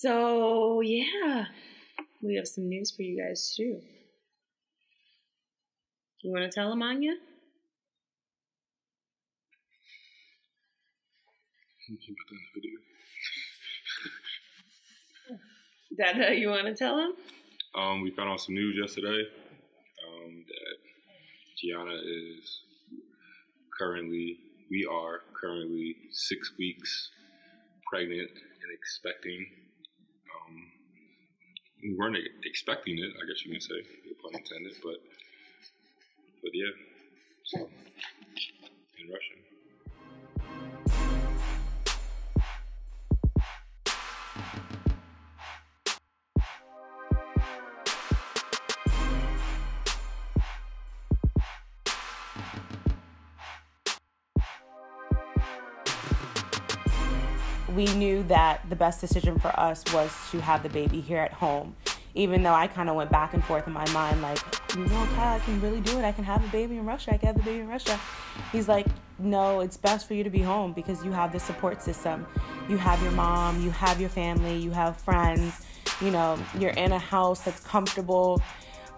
So, yeah, we have some news for you guys, too. You want to tell them, Anya? Dada, you want to tell them? We found out some news yesterday that Gianna we are currently 6 weeks pregnant and expecting. We weren't expecting it, I guess you can say, no pun intended, but yeah, so, in Russia. We knew that the best decision for us was to have the baby here at home. Even though I kind of went back and forth in my mind, like, Kyle, I can really do it. I can have the baby in Russia. I can have the baby in Russia. He's like, no, it's best for you to be home because you have the support system. You have your mom, you have your family, you have friends, you're in a house that's comfortable.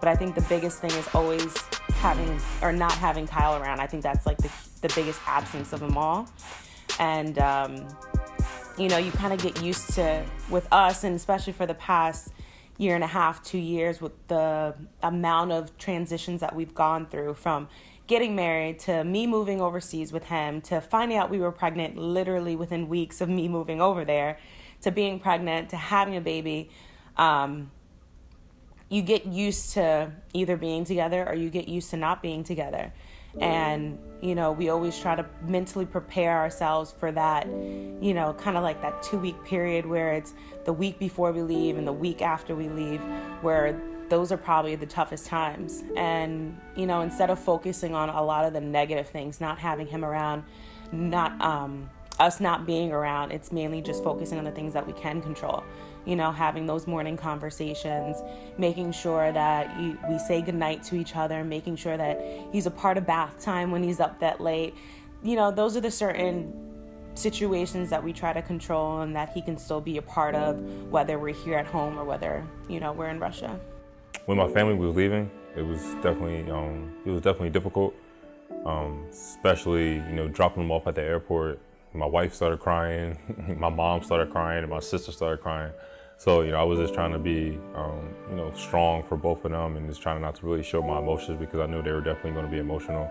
But I think the biggest thing is always not having Kyle around. I think that's like the biggest absence of them all. And, you kind of get used to, with us, and especially for the past year and a half, 2 years, with the amount of transitions that we've gone through, from getting married to me moving overseas with him, to finding out we were pregnant literally within weeks of me moving over there, to being pregnant, to having a baby. You get used to either being together or you get used to not being together. And, we always try to mentally prepare ourselves for that, kind of like that 2-week period where it's the week before we leave and the week after we leave, where those are probably the toughest times. And, instead of focusing on a lot of the negative things, not having him around, us not being around, it's mainly just focusing on the things that we can control. Having those morning conversations, making sure that we say goodnight to each other, making sure that he's a part of bath time when he's up that late. Those are the certain situations that we try to control and that he can still be a part of, whether we're here at home or whether, we're in Russia. When my family was leaving, it was definitely difficult, especially, dropping them off at the airport. My wife started crying, my mom started crying, and my sister started crying. So, I was just trying to be, strong for both of them and just trying not to really show my emotions because I knew they were definitely going to be emotional.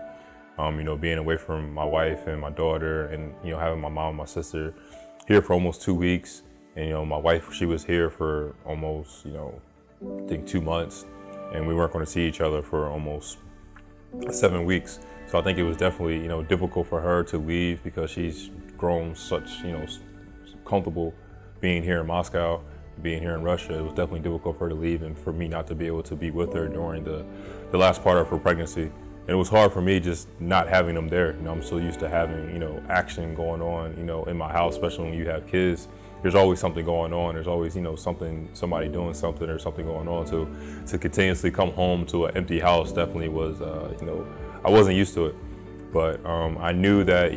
Being away from my wife and my daughter and, having my mom and my sister here for almost 2 weeks. And, my wife, she was here for almost, I think 2 months. And we weren't going to see each other for almost 7 weeks. So I think it was definitely, difficult for her to leave because she's grown such, comfortable being here in Moscow, being here in Russia. It was definitely difficult for her to leave and for me not to be able to be with her during the last part of her pregnancy. And it was hard for me just not having them there. I'm so used to having, action going on, in my house, especially when you have kids. There's always something going on. There's always, somebody doing something or something going on. So to continuously come home to an empty house definitely was, I wasn't used to it. But I knew that,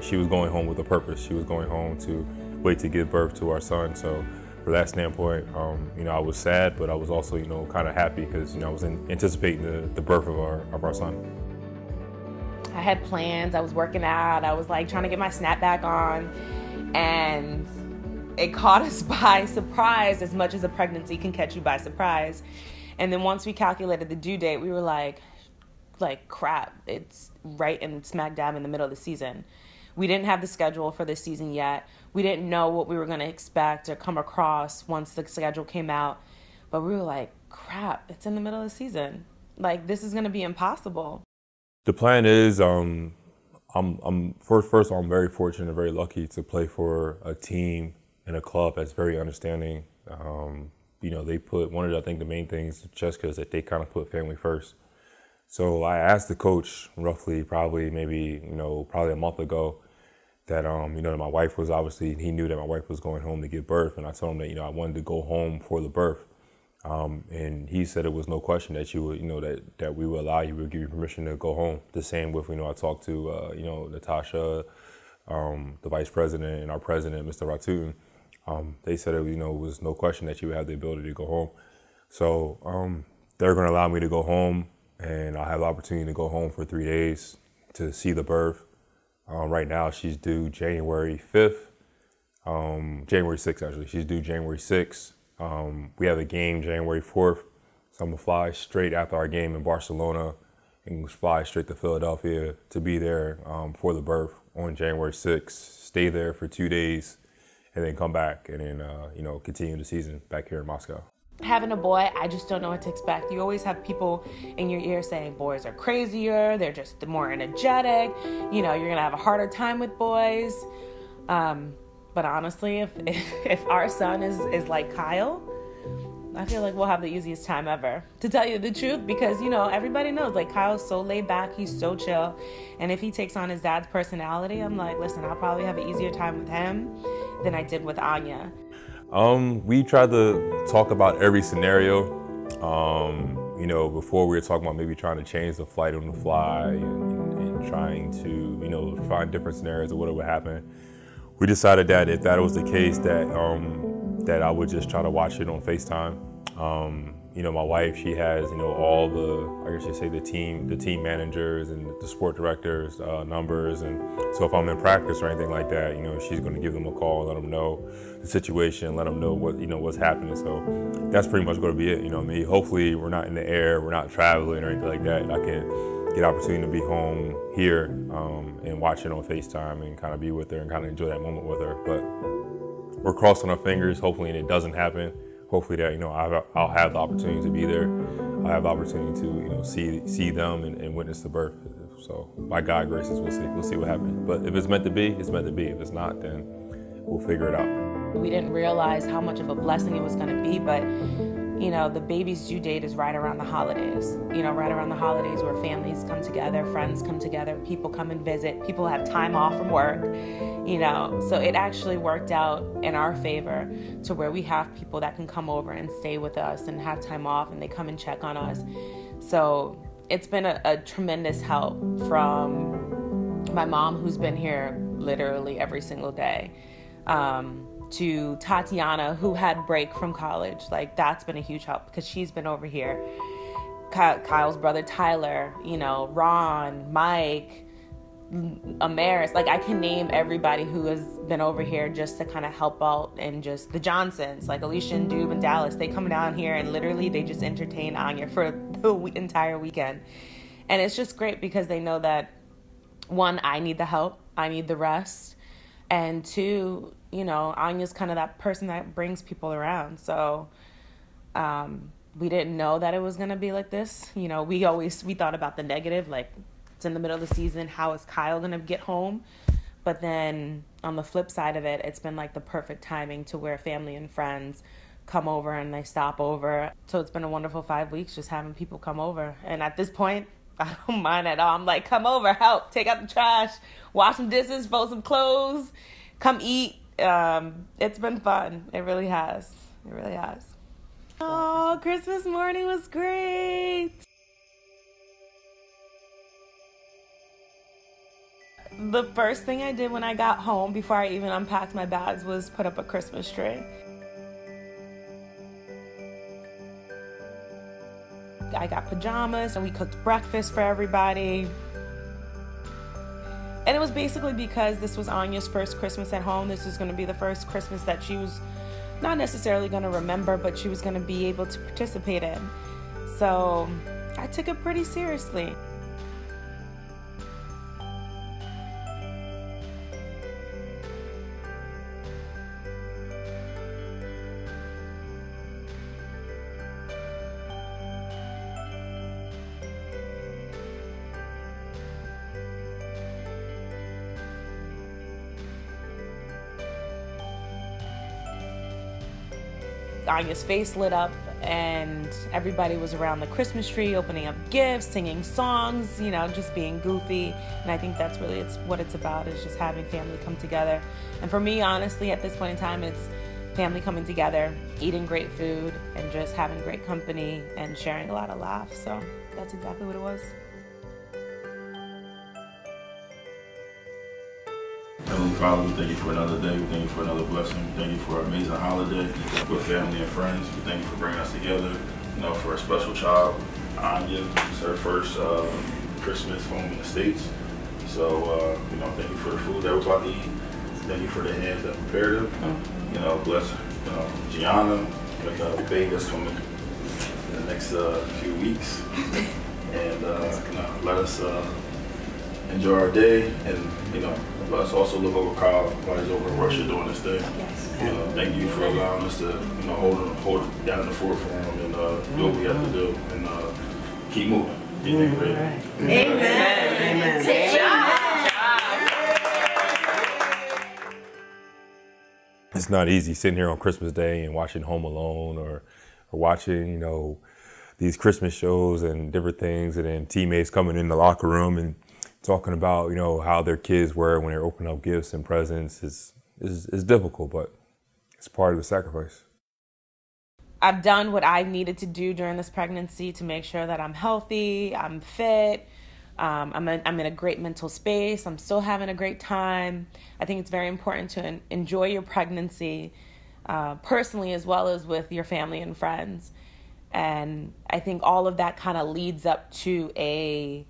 she was going home with a purpose. She was going home to wait to give birth to our son. So for that standpoint, I was sad, but I was also, kind of happy because, I was anticipating the birth of our son. I had plans. I was working out. I was trying to get my snapback on, and it caught us by surprise, as much as a pregnancy can catch you by surprise. And then once we calculated the due date, we were like crap, it's right in smack dab in the middle of the season. We didn't have the schedule for this season yet. We didn't know what we were going to expect or come across once the schedule came out. But we were like, crap, it's in the middle of the season. This is going to be impossible. The plan is, I'm very fortunate and very lucky to play for a team and a club that's very understanding. They put, I think the main things, Jessica, is that they kind of put family first. So I asked the coach probably a month ago that, that my wife was he knew that my wife was going home to give birth. And I told him that, I wanted to go home for the birth. And he said it was no question that you would, that we would allow you, we would give you permission to go home. The same with, I talked to, Natasha, the vice president, and our president, Mr. Ratun. They said it, was no question that you would have the ability to go home. So they're going to allow me to go home, and I'll have the opportunity to go home for 3 days to see the birth. Right now, she's due January 5th, January 6th, actually. She's due January 6th. We have a game January 4th, so I'm going to fly straight after our game in Barcelona and fly straight to Philadelphia to be there for the birth on January 6th, stay there for 2 days, and then come back and then, continue the season back here in Moscow. Having a boy, I just don't know what to expect. You always have people in your ear saying boys are crazier, they're just more energetic, you're gonna have a harder time with boys. But honestly, if our son is like Kyle, I feel like we'll have the easiest time ever, to tell you the truth, because, everybody knows, like, Kyle's so laid back, he's so chill, and if he takes on his dad's personality, I'm like, listen, I'll probably have an easier time with him than I did with Anya. We tried to talk about every scenario. Before we were talking about maybe trying to change the flight on the fly and trying to, find different scenarios of what would happen. We decided that if that was the case, that I would just try to watch it on FaceTime. My wife, she has, all the, I guess you say the team managers and the sport directors' numbers. And so if I'm in practice or anything like that, she's going to give them a call and let them know the situation, let them know what, what's happening. So that's pretty much going to be it. Hopefully we're not in the air, we're not traveling or anything like that. I can get opportunity to be home here and watch it on FaceTime and kind of be with her and kind of enjoy that moment with her. But we're crossing our fingers, hopefully, and it doesn't happen. Hopefully that, I'll have the opportunity to be there. I'll have the opportunity to, see them and witness the birth. So by God's graces, we'll see what happens. But if it's meant to be, it's meant to be. If it's not, then we'll figure it out. We didn't realize how much of a blessing it was going to be, but the baby's due date is right around the holidays. Right around the holidays where families come together, friends come together, people come and visit, people have time off from work, So it actually worked out in our favor to where we have people that can come over and stay with us and have time off, and they come and check on us. So it's been a tremendous help from my mom, who's been here literally every single day, to Tatiana, who had break from college. Like, that's been a huge help because she's been over here. Kyle's brother Tyler, Ron, Mike, Amaris, like I can name everybody who has been over here just to kind of help out, and just the Johnsons, like Alicia and Dube and Dallas, they come down here and literally they just entertain Anya for the entire weekend. And it's just great because they know that, one, I need the help, I need the rest, and two, Anya's kind of that person that brings people around. So we didn't know that it was going to be like this. We thought about the negative, like it's in the middle of the season, how is Kyle going to get home? But then on the flip side of it, it's been like the perfect timing to where family and friends come over and they stop over. So it's been a wonderful 5 weeks just having people come over. And at this point, I don't mind at all. I'm like, come over, help, take out the trash, wash some dishes, fold some clothes, come eat. It's been fun. It really has. It really has. Oh, Christmas morning was great. The first thing I did when I got home, before I even unpacked my bags, was put up a Christmas tree. I got pajamas and we cooked breakfast for everybody. And it was basically because this was Anya's first Christmas at home. This was going to be the first Christmas that she was not necessarily going to remember, but she was going to be able to participate in. So I took it pretty seriously. Anya's face lit up and everybody was around the Christmas tree opening up gifts, singing songs, just being goofy. And I think that's really what it's about, is just having family come together. And for me, honestly, at this point in time, it's family coming together, eating great food, and just having great company and sharing a lot of laughs. So that's exactly what it was. Father, we thank you for another day. We thank you for another blessing. We thank you for an amazing holiday with family and friends. We thank you for bringing us together, for a special child, Anya. It's her first Christmas home in the States. So, thank you for the food that we're about to eat. Thank you for the hands that prepared it. Bless, Gianna, with the baby that's coming in the next few weeks. And, let us enjoy our day, and let us also look over Kyle while he's over in Russia doing this thing. Yes. Thank you for allowing us to hold it down in the fort for him and do what we have to do and keep moving. Amen. Amen. Good job. It's not easy sitting here on Christmas Day and watching Home Alone or watching, these Christmas shows and different things, and then teammates coming in the locker room and talking about, how their kids were when they're opening up gifts and presents. Is difficult, but it's part of the sacrifice. I've done what I needed to do during this pregnancy to make sure that I'm healthy, I'm fit, I'm in a great mental space, I'm still having a great time. I think it's very important to enjoy your pregnancy personally as well as with your family and friends. And I think all of that kind of leads up to a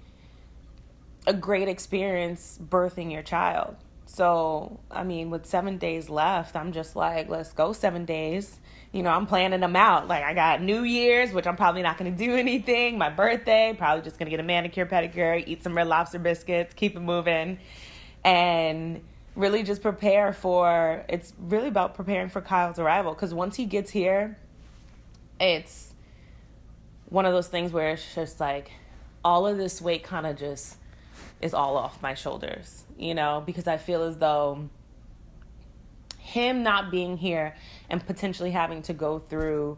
great experience birthing your child. So, with 7 days left, I'm just like, let's go 7 days. I'm planning them out. Like, I got New Year's, which I'm probably not going to do anything. My birthday, probably just going to get a manicure, pedicure, eat some Red Lobster biscuits, keep it moving. And really just it's really about preparing for Kyle's arrival. Because once he gets here, it's one of those things where it's just like all of this weight kind of just is all off my shoulders, because I feel as though him not being here and potentially having to go through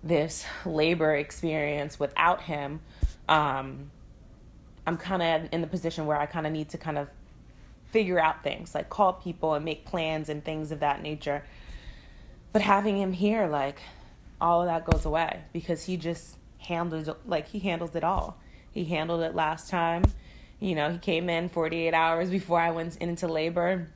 this labor experience without him, I'm kind of in the position where I kind of need to kind of figure out things, like call people and make plans and things of that nature. But having him here, like, all of that goes away because he just handles it all. He handled it last time. He came in 48 hours before I went into labor.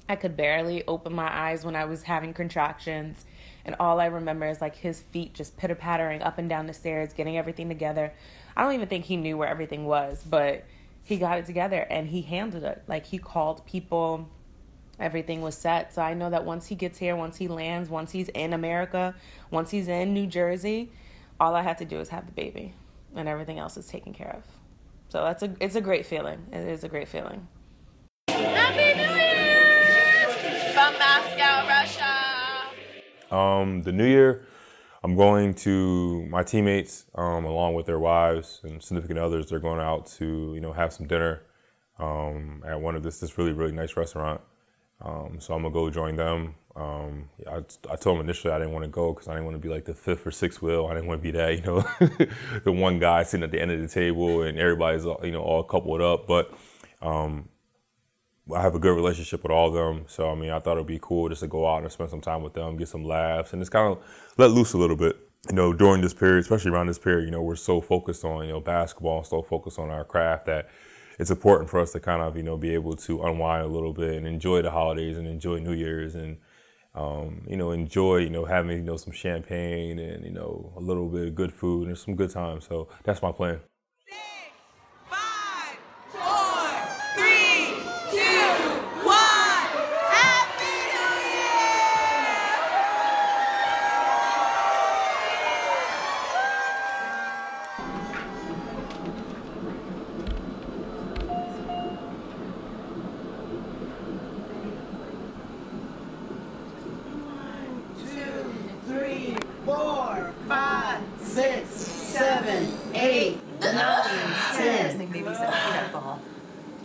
I could barely open my eyes when I was having contractions. And all I remember is like his feet just pitter-pattering up and down the stairs, getting everything together. I don't even think he knew where everything was, but he got it together and he handled it. Like, he called people, everything was set. So I know that once he gets here, once he lands, once he's in America, once he's in New Jersey, all I had to do is have the baby and everything else is taken care of. So it's a great feeling. It is a great feeling. Happy New Year from Moscow, Russia. The New Year, I'm going to my teammates, along with their wives and significant others. They're going out to, have some dinner at one of this really, really nice restaurant. So I'm gonna go join them. I told them initially I didn't want to go because I didn't want to be like the fifth or sixth wheel. I didn't want to be that, the one guy sitting at the end of the table and everybody's, all coupled up. But I have a good relationship with all of them. So, I thought it'd be cool just to go out and spend some time with them, get some laughs, and just kind of let loose a little bit. During this period, especially around this period, we're so focused on, basketball, so focused on our craft that it's important for us to kind of, be able to unwind a little bit and enjoy the holidays and enjoy New Year's and, enjoy, having, some champagne and, a little bit of good food and some good times. So that's my plan. 6, 5, 4, 3, 2, 1. Happy New Three, 4, 5, 6, 7, 8, 9, 10. I think maybe some peanut ball.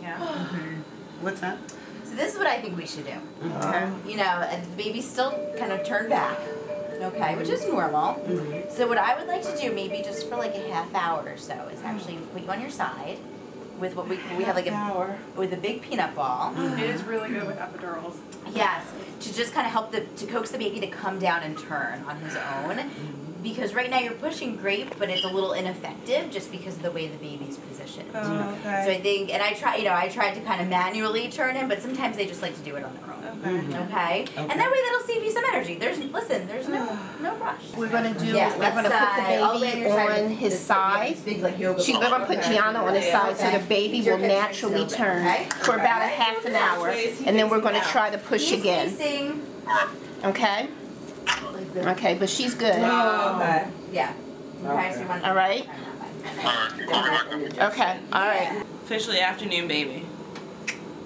Yeah. What's that? So this is what I think we should do. Okay. And the baby's still kind of turned back, okay, which is normal. So what I would like to do, maybe just for like a half hour or so, is actually put you on your side with what we have like with a big peanut ball. It is really good with epidurals. Yes, to just kind of help to coax the baby to come down and turn on his own. because right now you're pushing great, but it's a little ineffective just because of the way the baby's positioned. Oh, okay. So I think, and I tried to kind of manually turn him, but sometimes they just like to do it on their own. Okay. And that way that'll save you some energy. There's no rush. We're gonna do. Yeah, we're gonna all put the way the on your side. baby on his side. Big, like, yoga We're ball. gonna put Gianna on his side so the baby will naturally turn for about a half an hour, and then we're gonna try to push again. Facing. Okay. Okay, but she's good. Okay. Yeah. Okay. So you want. All right. Okay. All right. Officially afternoon baby.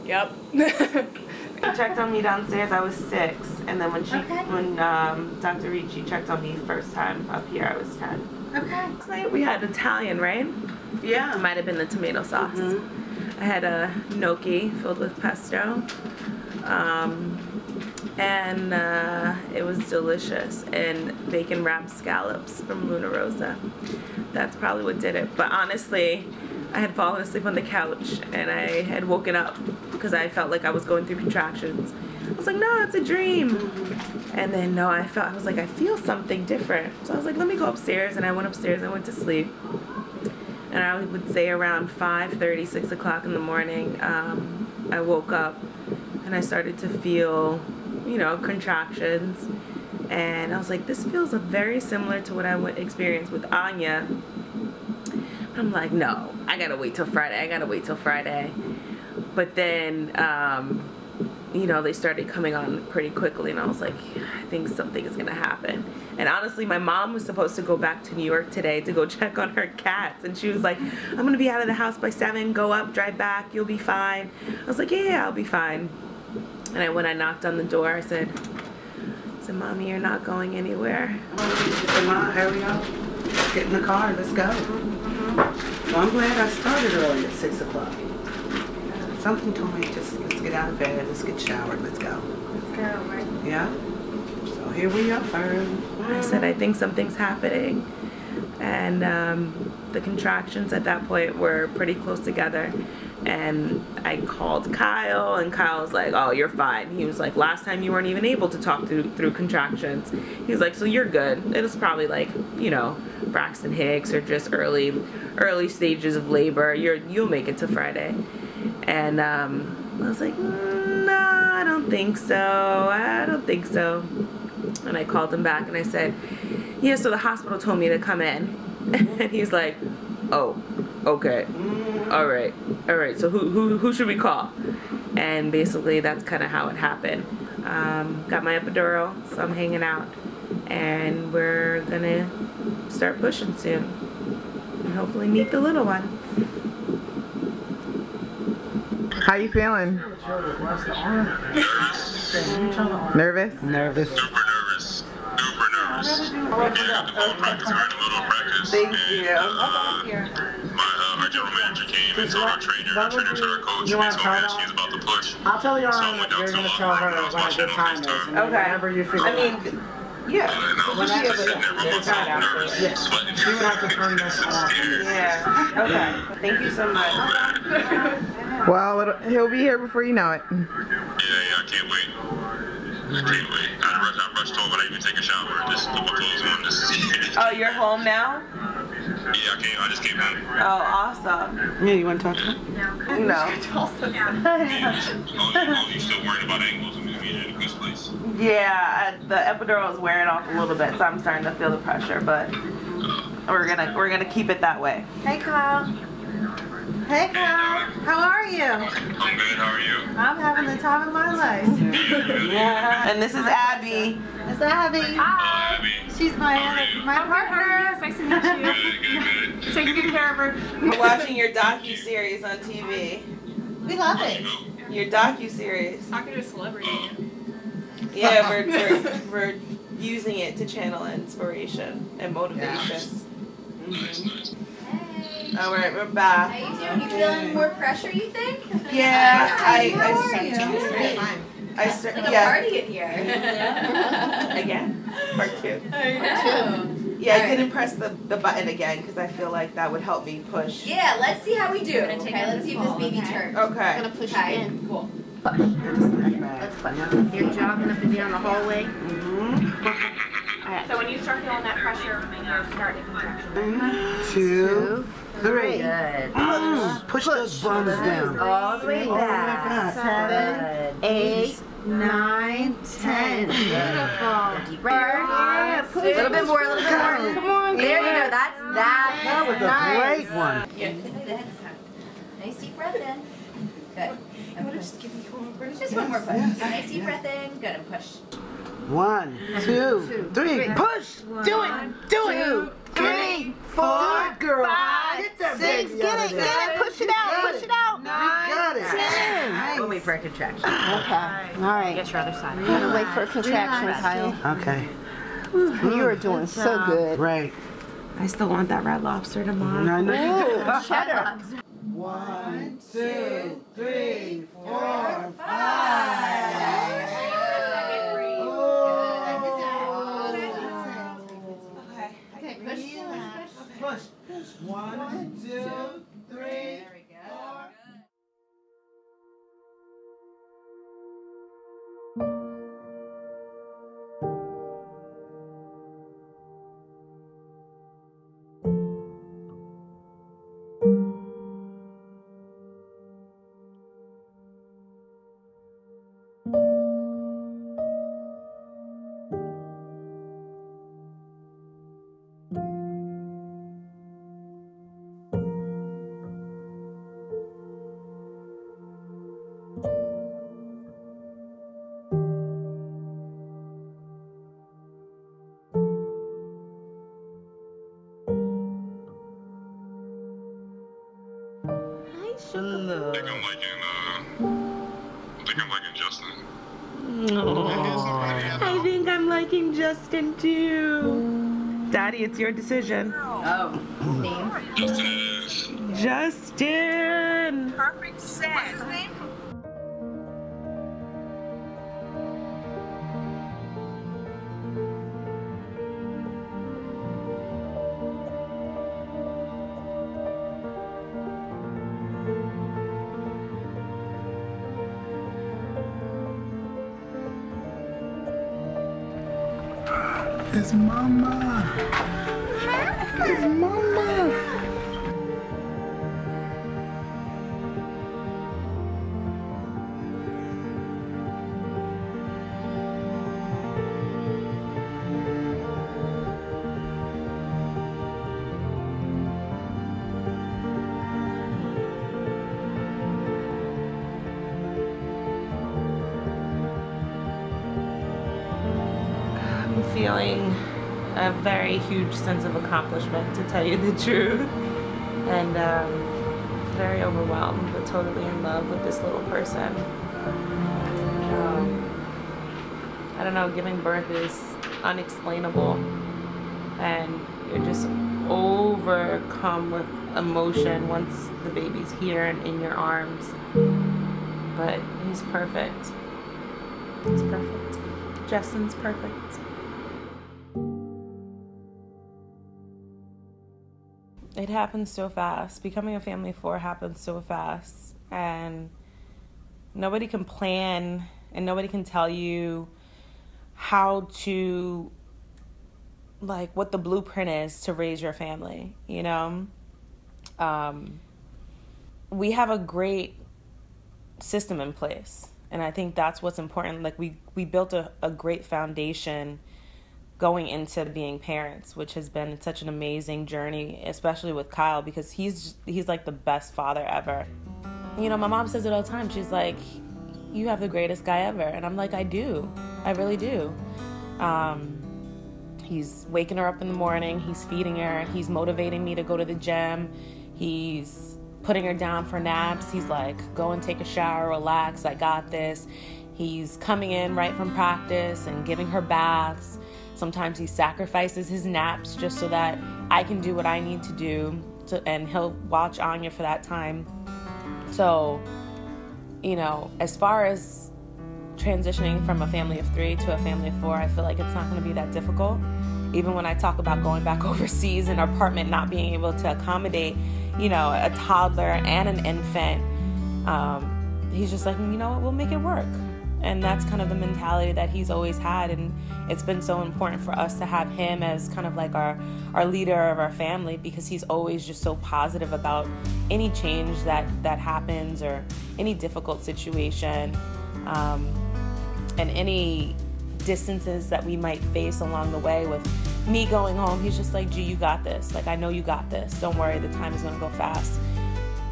Yep. She checked on me downstairs. I was 6, and then when Dr. Ricci checked on me first time up here, I was 10. Okay. Last night we had Italian, right? Yeah. It might have been the tomato sauce. I had a gnocchi filled with pesto, and it was delicious. And bacon wrapped scallops from Luna Rosa. That's probably what did it. But honestly, I had fallen asleep on the couch and I had woken up because I felt like I was going through contractions. I was like, no, it's a dream. And then no, I was like, I feel something different. So I was like, let me go upstairs. And I went upstairs and went to sleep. And I would say around 5:30, 6 o'clock in the morning, I woke up and I started to feel, you know, contractions. And I was like, this feels very similar to what I experienced with Anya. I'm like, no, I gotta wait till Friday. But then, you know, they started coming on pretty quickly, and I was like, I think something is gonna happen. And honestly, my mom was supposed to go back to New York today to go check on her cats, and she was like, I'm gonna be out of the house by 7, go up, drive back, you'll be fine. I was like, yeah, I'll be fine. And when I knocked on the door, I said, Mommy, you're not going anywhere. Come on, hurry up. Get in the car, let's go. Well, I'm glad I started early at 6 o'clock. Something told me just let's get out of bed, let's get showered, let's go. Let's go, right? Yeah. So here we are. I said, I think something's happening. And the contractions at that point were pretty close together. And I called Kyle, and Kyle was like, oh, you're fine. He was like, last time you weren't even able to talk through contractions. He was like, so you're good. It was probably like, you know, Braxton Hicks or just early stages of labor. You'll make it to Friday. And I was like, no, I don't think so. And I called him back and I said, yeah, so the hospital told me to come in. And he's like, oh, okay. All right. So who should we call? And basically that's kind of how it happened. Got my epidural, so I'm hanging out, and we're gonna start pushing soon, and hopefully meet the little one. How you feeling? Nervous? Nervous. Super nervous. Thank you. Our general manager came and told our trainer and our coach, and they told me that she's about to push. I'll tell you So I went down you're to going to tell her I was when a watching good on time is. FaceTime. And whenever you figure I mean, yeah. And I was just sitting there by myself, nervous, Yes. sweating. You would have to turn this off. Scared. Yeah. Okay. Thank you so much. Well, he'll be here before you know it. Yeah, I can't wait. I rushed home, but I didn't even take a shower. Just put my clothes on. Just Oh, you're home now? Yeah, I just came home. Oh, awesome. Yeah, you want to talk to him? No. You still worried about ankles and maybe in a good place? Yeah, the epidural is wearing off a little bit, so I'm starting to feel the pressure, but we're gonna keep it that way. Hey, Kyle. Hey, Kyle. How are you? I'm good, how are you? I'm having the time of my life. Yeah. And this is Abby. It's Abby. Hi. Abby. She's my partner. Nice to meet you. Good. Taking good care of her. We're watching your docuseries on TV. We love it. Your docuseries. Talking to a celebrity. Yeah, we're using it to channel inspiration and motivation. Nice. All right, we're back. How you doing? You feeling more pressure, you think? Yeah, I It's like a party in here. again, part 2. Yeah, I didn't press the button again because I feel like that would help me push. Yeah, let's see how we do. Okay, let's see if this baby turns. Okay. I'm gonna push it in. Cool. Let's push. You're jogging up and down the hallway. Alright, so when you start feeling that pressure, you're starting contraction. 1, 2, 3. Good. Push those buns down. All the way back. 7, 8, 9, 10. Beautiful. Deep breath. A little bit more, a little bit more. Come on. There you go. That was a great one. Nice deep breath in. Good. And push. Just one more push. Nice deep breath in. Good. And push. 1, 2, 3. Push. Do it. Do it. 3, 4, girl. 5, 6. Get it. Push it out. Push it out. 9, got it. 10. We'll wait for a contraction. Okay. All right. Get your other side. I'm gonna wait for a contraction, Kyle. Okay. You are doing so good. Right. I still want that Red Lobster tomorrow. No, no, you do. Cheddar. 1, 2, 3, 4, 5. Okay, push. Push. 1, 2, 3. There we go. I think I'm liking Justin. I think I'm liking Justin too. Daddy, it's your decision. Oh, name? Justin it is. Justin. Perfect set. What's his name? It's Mama. It's Mama. I'm feeling a very huge sense of accomplishment, to tell you the truth, and very overwhelmed but totally in love with this little person. I don't know, giving birth is unexplainable, and you're just overcome with emotion once the baby's here and in your arms. But he's perfect. He's perfect. Justin's perfect. It happens so fast. Becoming a family of 4 happens so fast, and nobody can plan and nobody can tell you how to, like, what the blueprint is to raise your family, you know? We have a great system in place, and I think that's what's important. Like, we built a great foundation going into being parents, which has been such an amazing journey, especially with Kyle, because he's like the best father ever. You know, my mom says it all the time. She's like, you have the greatest guy ever. And I'm like, I do. I really do. He's waking her up in the morning. He's feeding her. He's motivating me to go to the gym. He's putting her down for naps. He's like, go and take a shower, relax, I got this. He's coming in right from practice and giving her baths. Sometimes he sacrifices his naps just so that I can do what I need to do, and he'll watch Anya for that time. So, you know, as far as transitioning from a family of 3 to a family of 4, I feel like it's not going to be that difficult. Even when I talk about going back overseas and our apartment not being able to accommodate, you know, a toddler and an infant, he's just like, you know what, we'll make it work. And that's kind of the mentality that he's always had, and it's been so important for us to have him as kind of like our leader of our family, because he's always just so positive about any change that happens or any difficult situation, and any distances that we might face along the way with me going home. He's just like, G, you got this. Like, I know you got this. Don't worry, the time is going to go fast.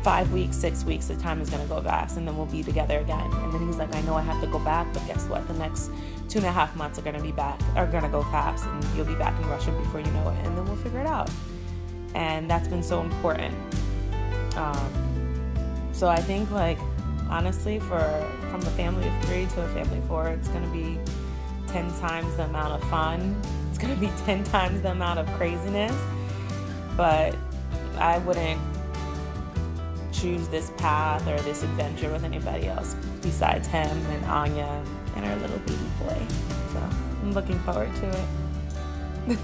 5 weeks, 6 weeks, the time is going to go fast, and then we'll be together again. And then he's like, I know I have to go back, but guess what? The next 2.5 months are going to go fast, and you'll be back in Russia before you know it, and then we'll figure it out. And that's been so important. So I think, like, honestly, from a family of 3 to a family of 4, it's going to be 10 times the amount of fun. It's going to be 10 times the amount of craziness. But I wouldn't choose this path or this adventure with anybody else besides him and Anya and our little baby boy. So I'm looking forward to it.